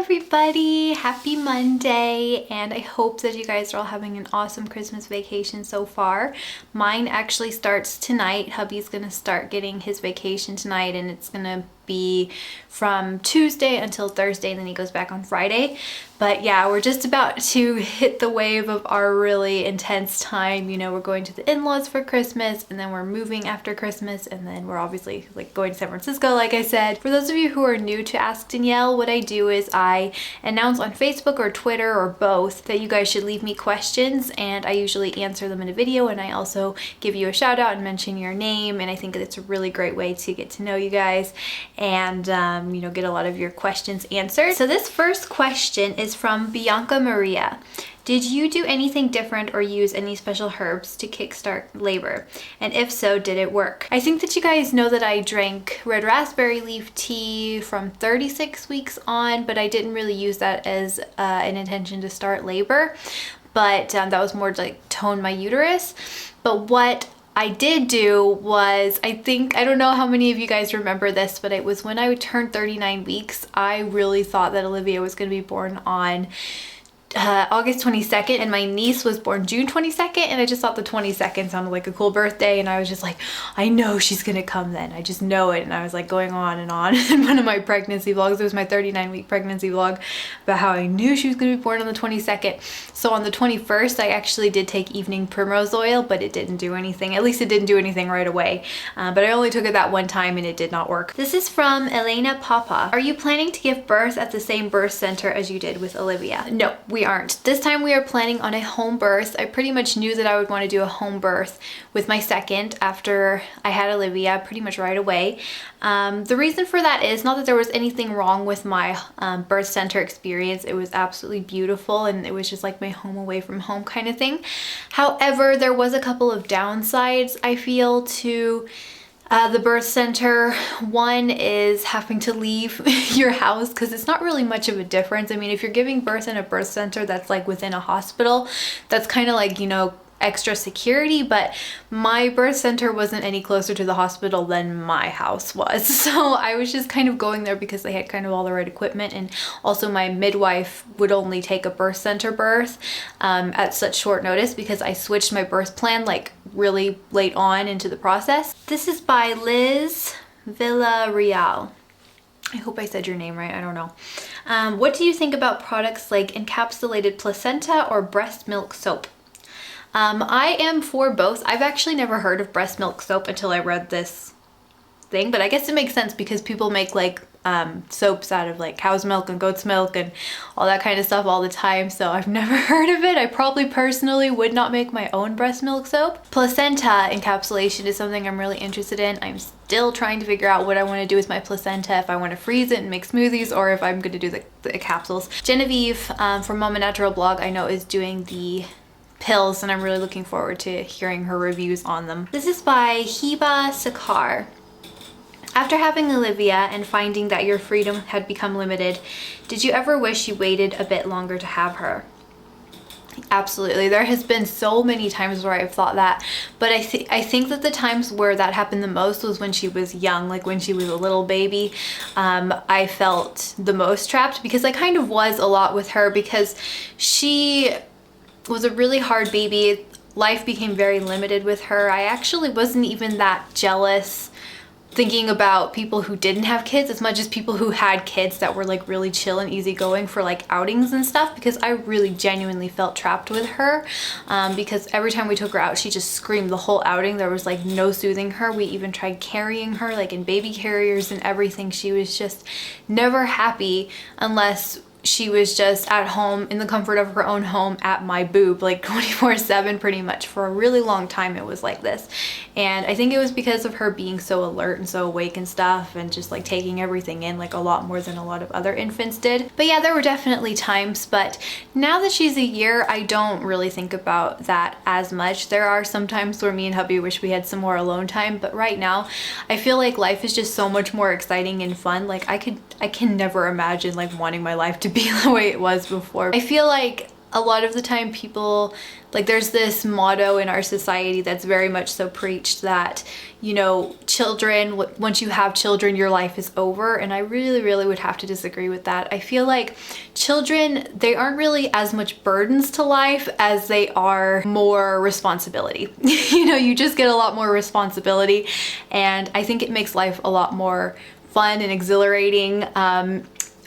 everybody, happy Monday, and I hope that you guys are all having an awesome Christmas vacation so far. Mine actually starts tonight. Hubby's gonna start getting his vacation tonight, and it's gonna be from Tuesday until Thursday, and then he goes back on Friday. But yeah, we're just about to hit the wave of our really intense time. You know, we're going to the in-laws for Christmas, and then we're moving after Christmas, and then we're obviously like going to San Francisco, like I said. For those of you who are new to Ask Danielle, what I do is I announce on Facebook or Twitter or both that you guys should leave me questions, and I usually answer them in a video, and I also give you a shout out and mention your name, and I think it's a really great way to get to know you guys and you know, get a lot of your questions answered. So this first question is from Bianca Maria. Did you do anything different or use any special herbs to kickstart labor? And if so, did it work? I think that you guys know that I drank red raspberry leaf tea from 36 weeks on, but I didn't really use that as an intention to start labor. But that was more to like tone my uterus. But what I did do was, I don't know how many of you guys remember this, but it was when I turned 39 weeks, I really thought that Olivia was going to be born on August 22nd, and my niece was born June 22nd, and I just thought the 22nd sounded like a cool birthday, and I was just like, I know she's gonna come then, I just know it. And I was like going on and on in one of my pregnancy vlogs. It was my 39-week pregnancy vlog about how I knew she was gonna be born on the 22nd. So on the 21st, I actually did take evening primrose oil, but it didn't do anything. At least it didn't do anything right away. But I only took it that one time, and it did not work. This is from Elena Papa. Are you planning to give birth at the same birth center as you did with Olivia? No, we aren't. This time we are planning on a home birth. I pretty much knew that I would want to do a home birth with my second after I had Olivia pretty much right away. The reason for that is not that there was anything wrong with my birth center experience. It was absolutely beautiful, and it was just like my home away from home kind of thing. However, there was a couple of downsides, I feel, to the birth center. One is having to leave your house, because it's not really much of a difference. I mean, if you're giving birth in a birth center that's like within a hospital, that's kind of like, you know, extra security, but my birth center wasn't any closer to the hospital than my house was. So I was just kind of going there because they had kind of all the right equipment, and also my midwife would only take a birth center birth at such short notice, because I switched my birth plan like really late on into the process. This is by Liz Villarreal. I hope I said your name right, I don't know. What do you think about products like encapsulated placenta or breast milk soap? I am for both. I've actually never heard of breast milk soap until I read this thing, but I guess it makes sense because people make like soaps out of like cow's milk and goat's milk and all that kind of stuff all the time, so I've never heard of it. I probably personally would not make my own breast milk soap. Placenta encapsulation is something I'm really interested in. I'm still trying to figure out what I want to do with my placenta, if I want to freeze it and make smoothies, or if I'm going to do the capsules. Genevieve from Mama Natural blog, I know, is doing the pills, and I'm really looking forward to hearing her reviews on them. This is by Hiba Sakar. After having Olivia and finding that your freedom had become limited, did you ever wish you waited a bit longer to have her? Absolutely. There has been so many times where I've thought that, but I think that the times where that happened the most was when she was young, like when she was a little baby. I felt the most trapped, because I kind of was a lot with her, because she was a really hard baby. Life became very limited with her. I actually wasn't even that jealous thinking about people who didn't have kids as much as people who had kids that were like really chill and easygoing for like outings and stuff, because I really genuinely felt trapped with her, because every time we took her out, she just screamed the whole outing. There was like no soothing her. We even tried carrying her like in baby carriers and everything. She was just never happy unless she was just at home in the comfort of her own home at my boob, like 24/7 pretty much. For a really long time it was like this, and I think it was because of her being so alert and so awake and stuff, and just like taking everything in like a lot more than a lot of other infants did. But yeah, there were definitely times, but now that she's a year, I don't really think about that as much. There are some times where me and hubby wish we had some more alone time, but right now I feel like life is just so much more exciting and fun. Like I can never imagine like wanting my life to be the way it was before. I feel like a lot of the time people, like there's this motto in our society that's very much so preached that, you know, children, once you have children, your life is over. And I really would have to disagree with that. I feel like children, they aren't really as much burdens to life as they are more responsibility. You know, you just get a lot more responsibility, and I think it makes life a lot more fun and exhilarating.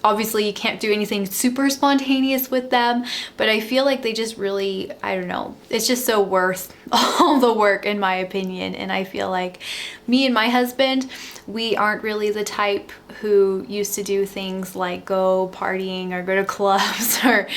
Obviously you can't do anything super spontaneous with them, but I feel like they just really, I don't know, it's just so worth all the work in my opinion. And I feel like me and my husband, we aren't really the type who used to do things like go partying or go to clubs or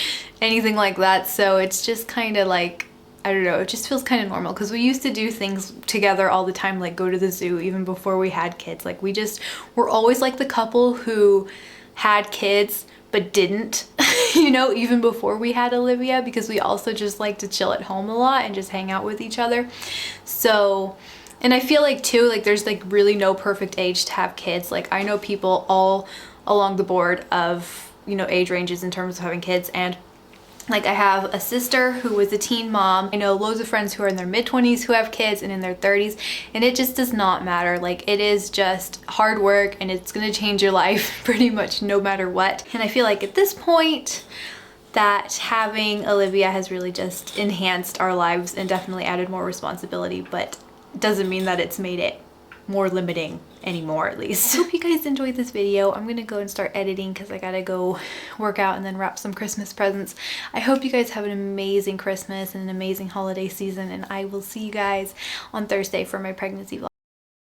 anything like that. So it's just kind of like, I don't know, it just feels kind of normal, because we used to do things together all the time, like go to the zoo even before we had kids. Like we're always like the couple who had kids but didn't, you know, even before we had Olivia, because we also just like to chill at home a lot and just hang out with each other. So, and I feel like too, like there's like really no perfect age to have kids. Like I know people all along the board of, you know, age ranges in terms of having kids, and like I have a sister who was a teen mom. I know loads of friends who are in their mid-20s who have kids and in their 30s, and it just does not matter. Like it is just hard work, and it's gonna change your life pretty much no matter what. And I feel like at this point that having Olivia has really just enhanced our lives and definitely added more responsibility, but doesn't mean that it's made it more limiting anymore, at least. I hope you guys enjoyed this video. I'm gonna go and start editing because I gotta go work out and then wrap some Christmas presents. I hope you guys have an amazing Christmas and an amazing holiday season, and I will see you guys on Thursday for my pregnancy vlog.